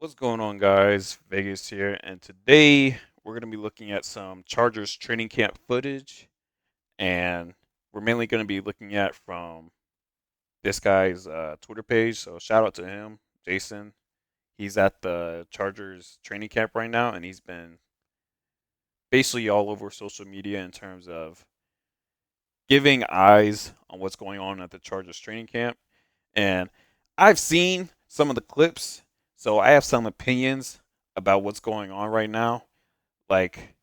What's going on, guys? Vegas here, and today we're going to be looking at some Chargers training camp footage, and we're mainly going to be looking at from this guy's Twitter page. So shout out to him, Jason. He's at the Chargers training camp right now, and he's been basically all over social media in terms of giving eyes on what's going on at the Chargers training camp. And I've seen some of the clips, so I have some opinions about what's going on right now. Like,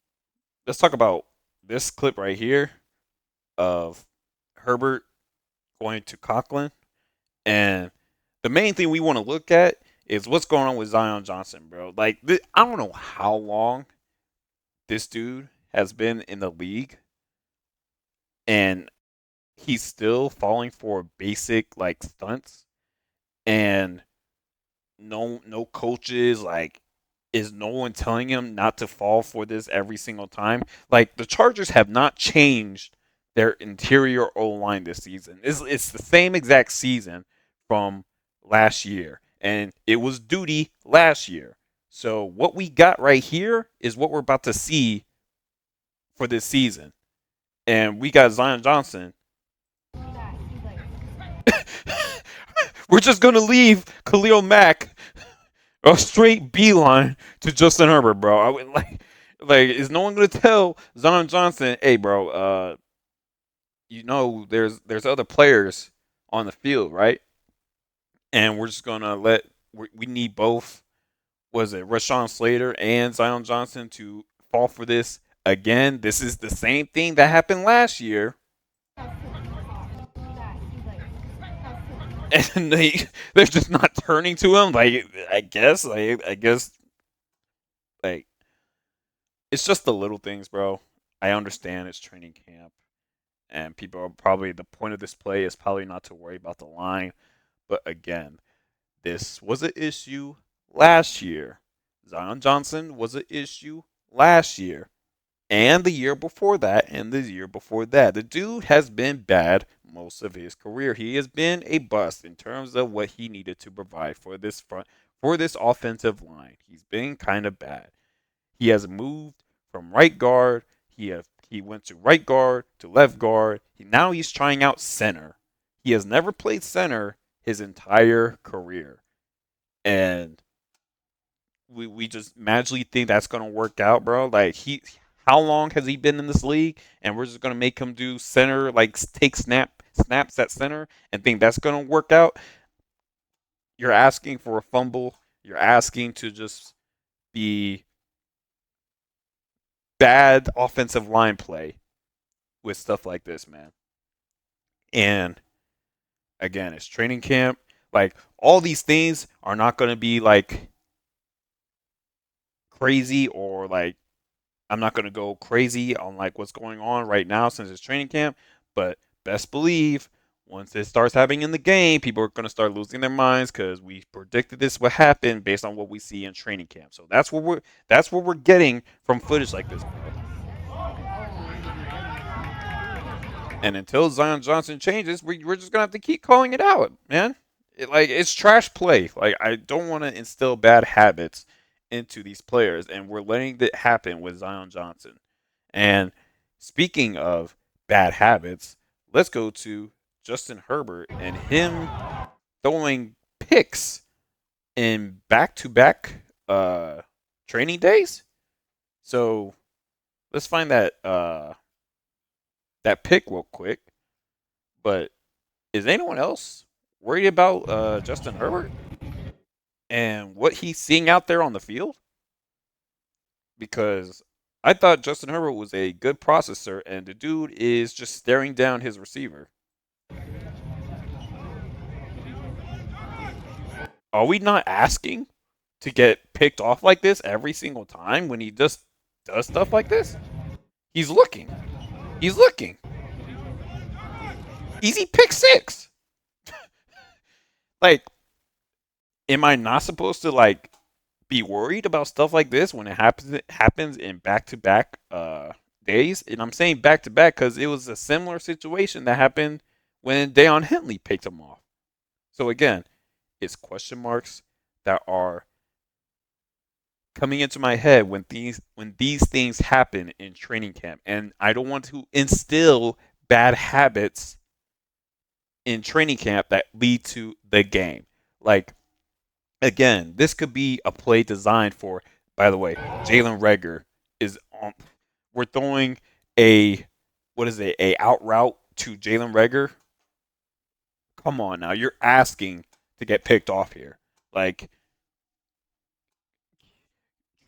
let's talk about this clip right here of Herbert going to Conklin. And the main thing we want to look at is what's going on with Zion Johnson, bro. Like, I don't know how long this dude has been in the league, and he's still falling for basic like stunts. And no coaches, like, is no one telling him not to fall for this every single time? Like, the Chargers have not changed their interior O line this season. It's the same exact season from last year, and it was duty last year. So what we got right here is what we're about to see for this season, and we got Zion Johnson. We're just gonna leave Khalil Mack a straight beeline to Justin Herbert, bro. I would like, is no one gonna tell Zion Johnson, hey, bro, there's other players on the field, right? And we're just gonna we need both. Was it Rashawn Slater and Zion Johnson to fall for this again? This is the same thing that happened last year, and they're just not turning to him. Like, I guess like it's just the little things, bro. I understand it's training camp, and people are probably, the point of this play is probably not to worry about the line. But again, this was an issue last year. Zion Johnson was an issue last year, and the year before that, and the year before that. The dude has been bad most of his career. He has been a bust in terms of what he needed to provide for this offensive line. He's been kind of bad. He has moved from right guard. He went to right guard to left guard. Now he's trying out center. He has never played center his entire career, and we just magically think that's gonna work out, bro. Like, how long has he been in this league? And we're just gonna make him do center, like take snaps at center, and think that's gonna work out. You're asking for a fumble. You're asking to just be bad offensive line play with stuff like this, man. And again, it's training camp. Like, all these things are not going to be like crazy, or like, I'm not going to go crazy on like what's going on right now since it's training camp. But best believe, once it starts happening in the game, people are going to start losing their minds because we predicted this would happen based on what we see in training camp. So that's what we're getting from footage like this, bro. And until Zion Johnson changes, we're just gonna have to keep calling it out, man. It's trash play. Like, I don't want to instill bad habits into these players, and we're letting it happen with Zion Johnson. And speaking of bad habits, let's go to Justin Herbert and him throwing picks in back-to-back training days. So let's find that pick real quick. But is anyone else worried about Justin Herbert and what he's seeing out there on the field? Because I thought Justin Herbert was a good processor, and the dude is just staring down his receiver. Are we not asking to get picked off like this every single time when he just does stuff like this? He's looking. He's looking. Easy pick six. Like, am I not supposed to like be worried about stuff like this when it happens in back to back days? And I'm saying back to back because it was a similar situation that happened when Deion Henley picked him off. So again, it's question marks that are coming into my head when these things happen in training camp, and I don't want to instill bad habits in training camp that lead to the game. Like, again, this could be a play designed for. By the way, Jalen Reagor is on. We're throwing a what is it? A out route to Jalen Reagor. Come on now, you're asking to get picked off here. Like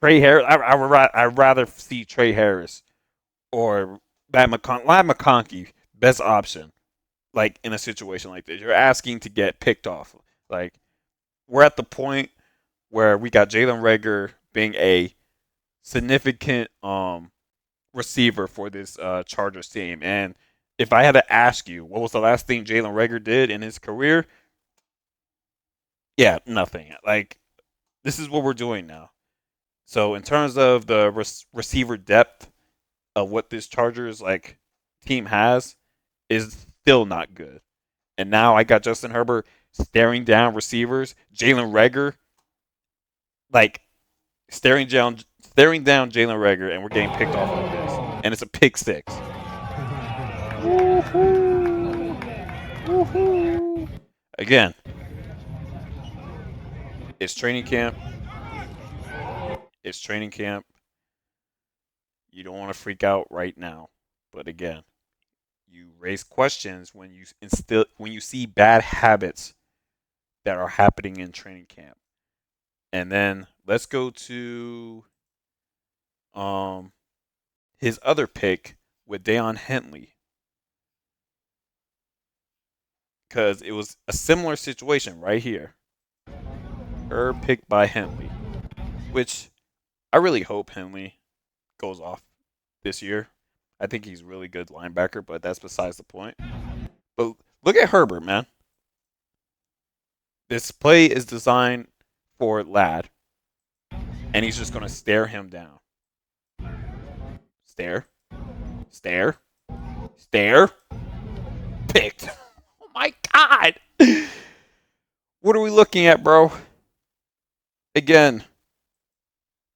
Trey Harris, I'd rather see Trey Harris or Lad McConkey best option. Like in a situation like this, you're asking to get picked off. Like we're at the point where we got Jalen Reagor being a significant receiver for this Chargers team. And if I had to ask you, what was the last thing Jalen Reagor did in his career? Yeah, nothing. Like this is what we're doing now. So in terms of the receiver depth of what this Chargers like team has, is still not good. And now I got Justin Herbert staring down receivers, Jalen Reagor, like staring down Jalen Reagor, and we're getting picked off like this, and it's a pick six. Woohoo! Woohoo! Again, it's training camp. It's training camp. You don't want to freak out right now, but again, you raise questions when you see bad habits that are happening in training camp. And then let's go to um his other pick with Deion Henley, because it was a similar situation right here. Her pick by Henley, which I really hope Henley goes off this year. I think he's a really good linebacker, but that's besides the point. But look at Herbert, man. This play is designed for Lad, and he's just going to stare him down. Stare, stare, stare. Picked. Oh my God. What are we looking at, bro? Again,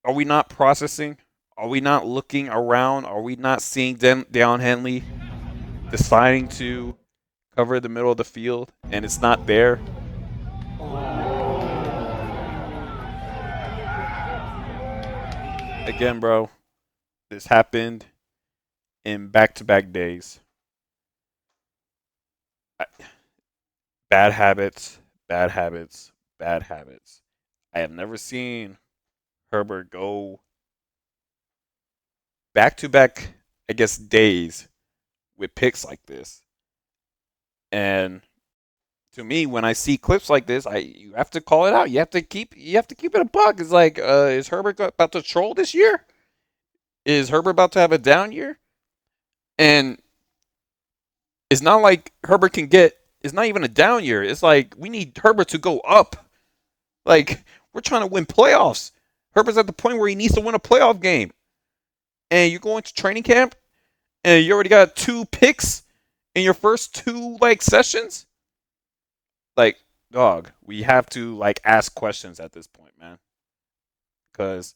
are we not processing? Are we not looking around? Are we not seeing Deion Henley deciding to cover the middle of the field and it's not there? Again, bro, this happened in back-to-back days. Bad habits, bad habits, bad habits. I have never seen Herbert go back-to-back, I guess, days with picks like this. And to me, when I see clips like this, you have to call it out. You have to keep it a buck. It's like, is Herbert about to troll this year? Is Herbert about to have a down year? And it's not like Herbert can get. It's not even a down year. It's like we need Herbert to go up. Like we're trying to win playoffs. Herbert's at the point where he needs to win a playoff game, and you're going to training camp, and you already got 2 picks in your first 2 like sessions. Like, dog, we have to like ask questions at this point, man. Because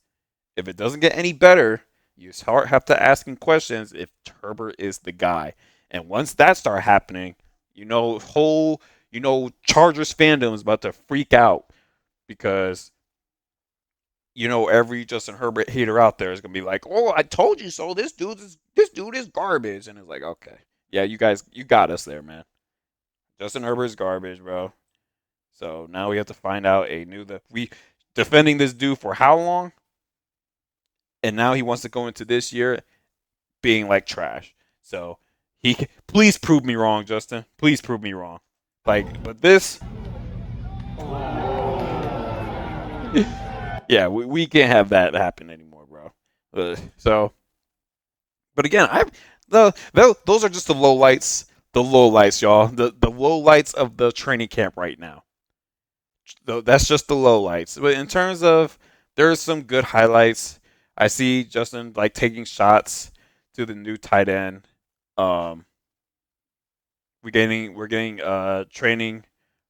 if it doesn't get any better, you have to asking questions if Herbert is the guy. And once that start happening, Chargers fandom is about to freak out because every Justin Herbert hater out there is gonna be like, "Oh, I told you so. This dude is garbage." And it's like, okay, yeah, you got us there, man. Justin Herbert is garbage, bro. So now we have to find out we defending this dude for how long? And now he wants to go into this year being like trash. So please prove me wrong, Justin. Please prove me wrong. Like, but this, yeah, we can't have that happen anymore, bro. But again, those are just the low lights. The low lights, y'all. The low lights of the training camp right now. That's just the low lights. But in terms of, there's some good highlights. I see Justin like taking shots to the new tight end. We're getting training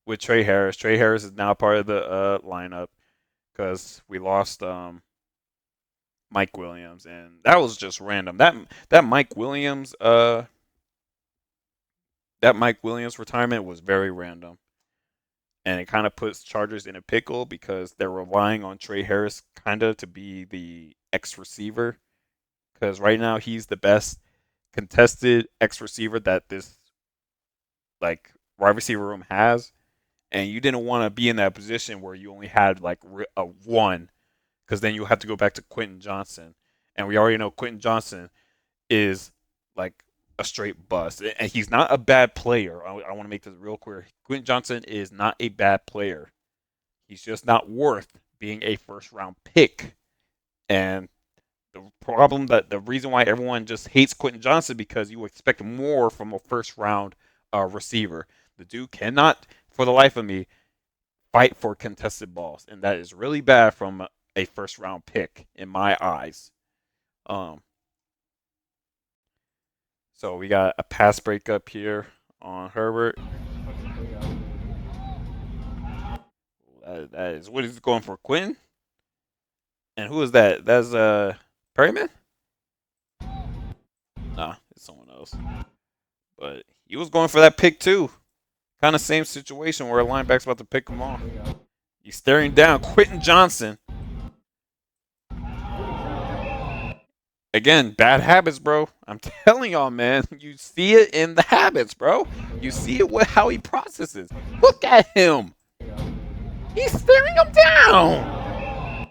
with Trey Harris. Trey Harris is now part of the lineup because we lost Mike Williams, and that was just random. That Mike Williams that Mike Williams retirement was very random, and it kind of puts Chargers in a pickle because they're relying on Trey Harris kind of to be the X receiver, because right now he's the best contested X receiver that this like wide receiver room has, and you didn't want to be in that position where you only had like a one, because then you have to go back to Quentin Johnson, and we already know Quentin Johnson is like a straight bust, and he's not a bad player. I want to make this real clear. Quentin Johnson is not a bad player. He's just not worth being a first round pick, and the reason why everyone just hates Quentin Johnson because you expect more from a first round receiver. The dude cannot, for the life of me, fight for contested balls, and that is really bad from a first round pick in my eyes. Um, so we got a pass breakup here on Herbert. That is what he's going for, Quinn. And who is that? That's Perryman. Nah, it's someone else. But he was going for that pick too. Kind of same situation where a lineback's about to pick him off. He's staring down Quentin Johnson. Again, bad habits, bro. I'm telling y'all, man. You see it in the habits, bro. You see it with how he processes. Look at him. He's staring him down.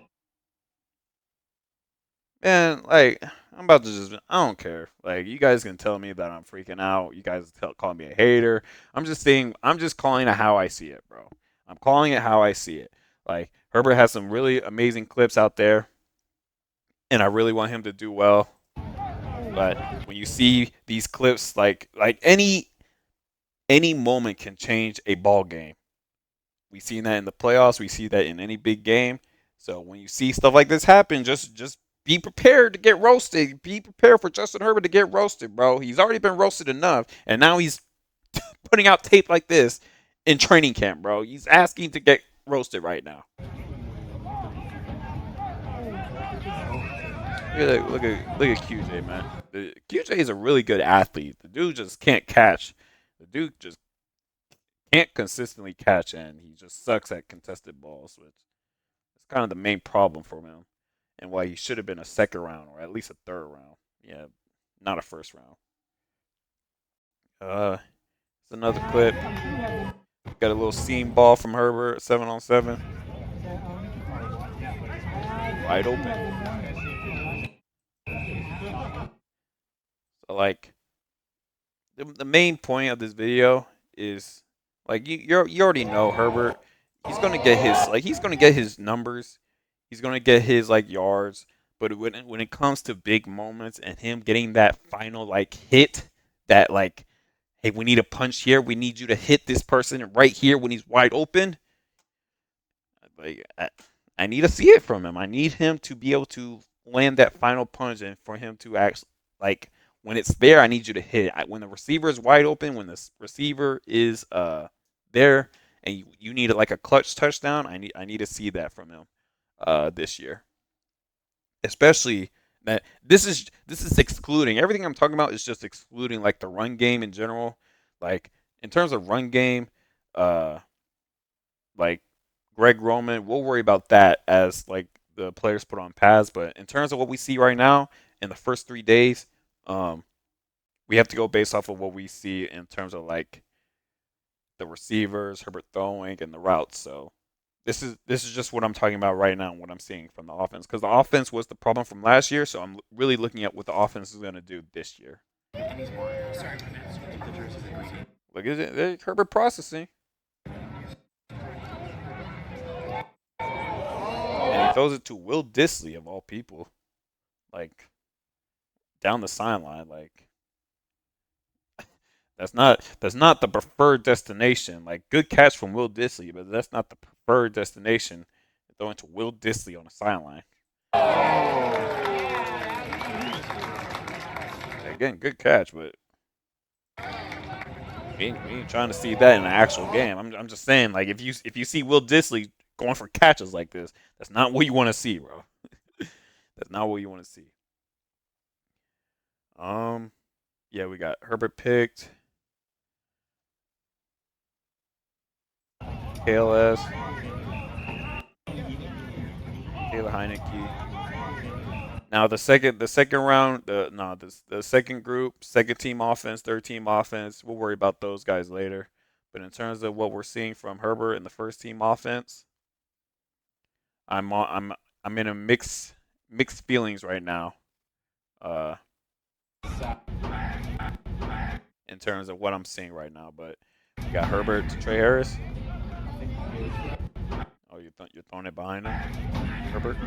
Man, like, I'm about to I don't care. Like, you guys can tell me that I'm freaking out. You guys call me a hater. I'm just calling it how I see it, bro. I'm calling it how I see it. Like, Herbert has some really amazing clips out there, and I really want him to do well. But when you see these clips, like any moment can change a ball game. We've seen that in the playoffs. We see that in any big game. So when you see stuff like this happen, just be prepared to get roasted. Be prepared for Justin Herbert to get roasted, bro. He's already been roasted enough, and now he's putting out tape like this in training camp, bro. He's asking to get roasted right now. Look at QJ, man. QJ is a really good athlete. The dude just can't catch. The dude just can't consistently catch, and he just sucks at contested balls, which is kind of the main problem for him, and why he should have been a second round or at least a third round. Yeah, not a first round. It's another clip. Got a little seam ball from Herbert, 7-on-7, wide open. So like, the main point of this video is like you already know Herbert. He's gonna get his numbers. He's gonna get his like yards. But when it comes to big moments and him getting that final like hit, that like, hey, we need a punch here. We need you to hit this person right here when he's wide open. Like I need to see it from him. I need him to be able to land that final punch, and for him to actually like, when it's there, I need you to hit it. When the receiver is wide open, when the receiver is there, and you need like a clutch touchdown, I need to see that from him this year. Especially that this is excluding everything I'm talking about is just excluding like the run game in general. Like in terms of run game, uh, like Greg Roman, we'll worry about that as like the players put on pads. But in terms of what we see right now in the first 3 days, um, we have to go based off of what we see in terms of like the receivers, Herbert throwing, and the routes. So this is just what I'm talking about right now, what I'm seeing from the offense, because the offense was the problem from last year. So I'm really looking at what the offense is going to do this year. Look at it, Herbert processing, and he throws it to Will Dissly of all people, like down the sideline. Like that's not the preferred destination. Like good catch from Will Dissly, but that's not the preferred destination. Throwing to Will Dissly on the sideline. Again, good catch, but we ain't trying to see that in an actual game. I'm just saying, like if you see Will Dissly going for catches like this, that's not what you want to see, bro. That's not what you want to see. Yeah, we got Herbert picked, KLS, Taylor Heineke. Now the second round, the second group, second team offense, third team offense. We'll worry about those guys later. But in terms of what we're seeing from Herbert in the first team offense, I'm in a mixed feelings right now. Uh, in terms of what I'm seeing right now, but we got Herbert to Trey Harris. Oh, you're throwing it behind him, Herbert.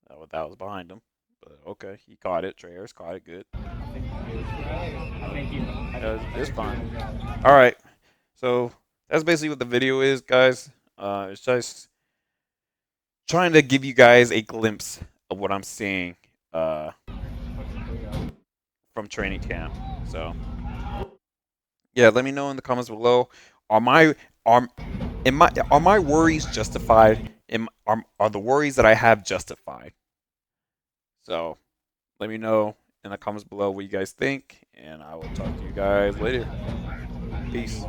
Oh, that was behind him. But okay, he caught it. Trey Harris caught it good. It's fine. All right. So that's basically what the video is, guys. It's just trying to give you guys a glimpse of what I'm seeing from training camp. So yeah, let me know in the comments below. Are my are are my worries justified? Are the worries that I have justified? So let me know in the comments below what you guys think, and I will talk to you guys later. Peace.